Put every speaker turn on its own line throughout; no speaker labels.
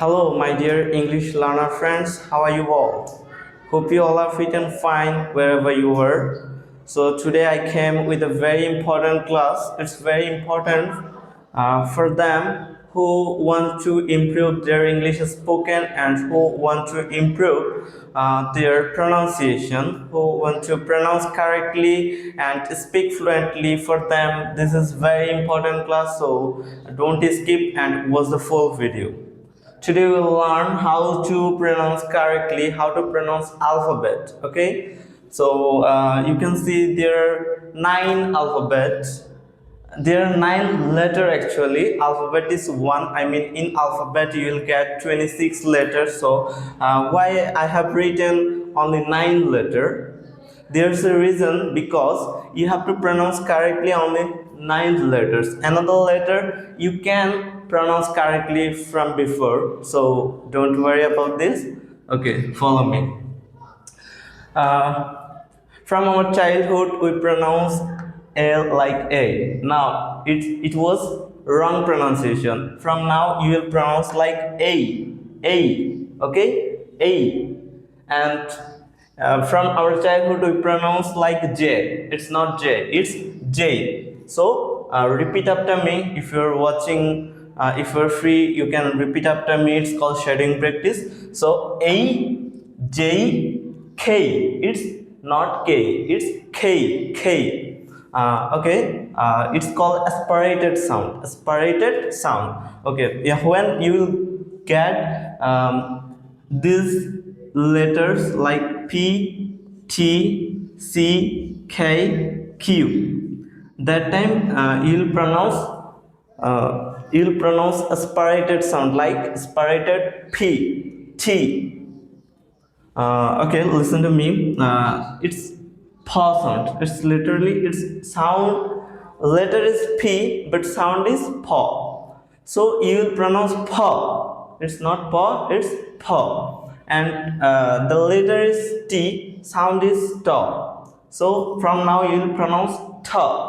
Hello, my dear English learner friends. How are you all? Hope you all are fit and fine wherever you are. So today I came with a very important class. It's very important for them who want to improve their English spoken and who want to improve their pronunciation, who want to pronounce correctly and speak fluently. For them, this is very important class. So don't skip and watch the full video. Today we'll learn how to pronounce correctly, how to pronounce alphabet. Okay, so you can see there are 9 alphabets. There are 9 letters actually. Alphabet is one. I mean, in alphabet you will get 26 letters. So why I have written only 9 letters? There's a reason because you have to pronounce correctly only 9 letters. Another letter you can pronounce correctly from before. So don't worry about this. Okay, follow me. Uh, from our childhood, we pronounce L like A. Now it was wrong pronunciation. From now, you will pronounce like A. Okay, A. And from our childhood, we pronounce like J. It's not J. It's J. So repeat after me. If you're watching, if you're free, you can repeat after me. It's called shadowing practice. So A J K. It's not K. It's K. Okay. It's called aspirated sound. Aspirated sound. Okay. Yeah. When you will get these letters like P, T, C, K, Q, that time you'll pronounce aspirated sound like aspirated P, T. Okay, listen to me. It's paw sound. It's literally its sound. Letter is P, but sound is paw. So you will pronounce paw. It's not paw. It's paw. And the letter is T. Sound is ta. So from now you will pronounce ta.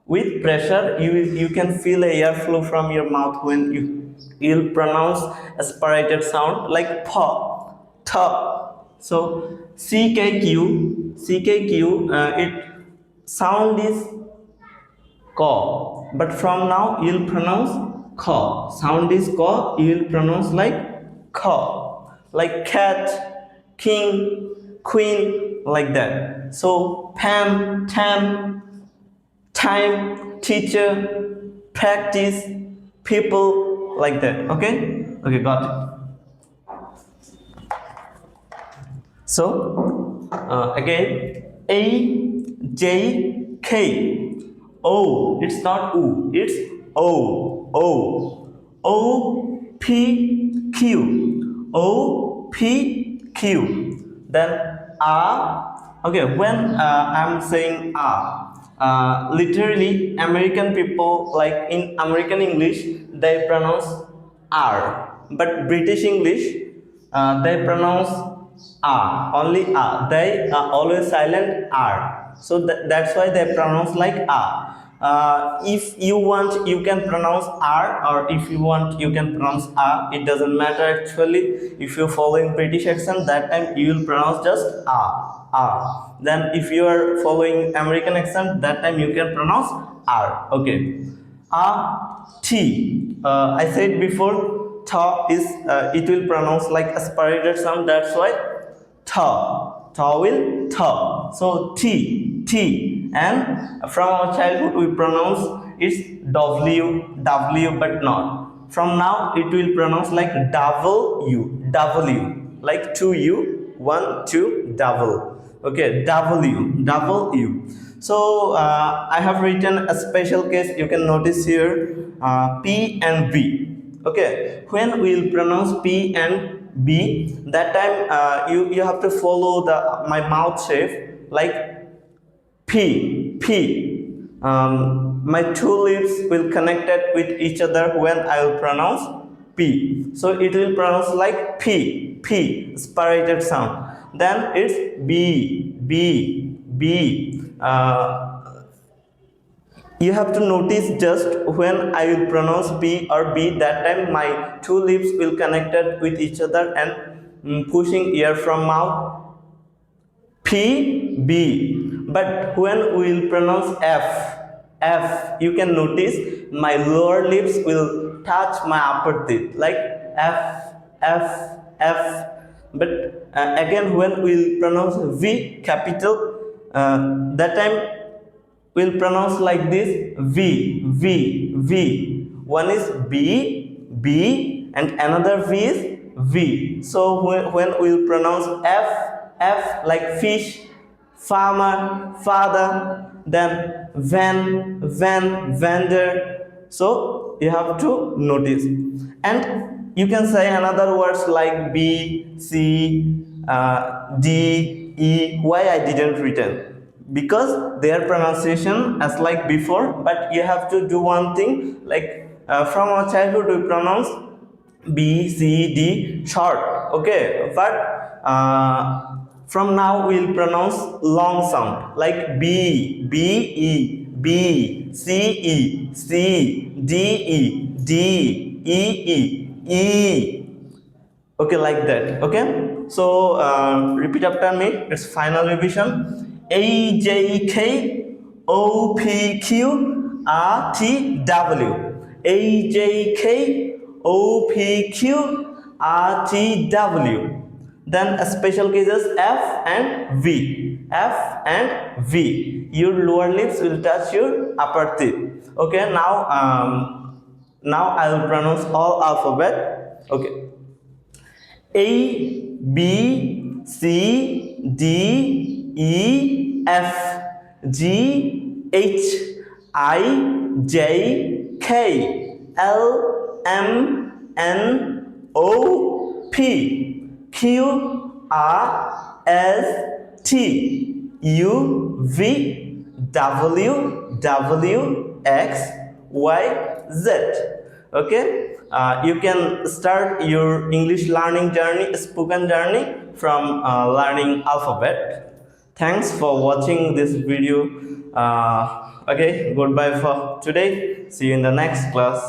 With pressure, you can feel a airflow from your mouth when you'll pronounce aspirated sound like pa, ta. So CKQ, it sound is ka, but from now you'll pronounce ka. Sound is ka, you'll pronounce like ka, like cat, king, queen, like that. So Pam, Tam, time, teacher, practice, people, like that. Okay, got it. So again, A J K O. It's not U. It's O P Q. Then A. Okay, when I'm saying A, literally American people, like in American English, they pronounce R, but British English, they pronounce A, only A. They are always silent R. So that's why they pronounce like A. If you want, you can pronounce R, or if you want, you can pronounce A. It doesn't matter actually. If you're following British accent, that time you will pronounce just A. Then if you are following American accent, that time you can pronounce R. Okay. T. I said before, ta is it will pronounce like aspirated sound. That's why ta will ta. So T. And from our childhood we pronounce it's W, but not. From now it will pronounce like W, like 2U, 1, 2, double. Okay, W. So I have written a special case. You can notice here P and B. Okay, when we will pronounce P and B, that time you have to follow my mouth shape like P. My two lips will connected with each other when I will pronounce P. So it will pronounce like P, aspirated sound. Then it's B. you have to notice just when I will pronounce B or B, that time my two lips will connected with each other and pushing air from mouth. P, B. But when we will pronounce F, you can notice my lower lips will touch my upper teeth, like F. But again, when we will pronounce V, capital, that time we'll pronounce like this, V. One is B, and another V is V. So when we'll pronounce F like fish, farmer, father, then vendor. So you have to notice. And you can say another words like B, C, D, E. Why I didn't written? Because their pronunciation as like before, but you have to do one thing, like from our childhood we pronounce B, C, D short, okay, but from now we'll pronounce long sound like B, C, D, E. Okay, like that. Okay, so repeat after me. It's final revision. A, J, K, O, P, Q, R, T, W. A, J, K, O, P, Q, R, T, W. Then special cases F and V. Your lower lips will touch your upper teeth. Okay, now I will pronounce all alphabet. Okay. A, B, C, D, E, F, G, H, I, J, K, L, M, N, O, P, Q, R, S, T, U, V, W, X, Y, Z. Okay, you can start your English learning journey, spoken journey from learning alphabet. Thanks for watching this video. Okay, goodbye for today. See you in the next class.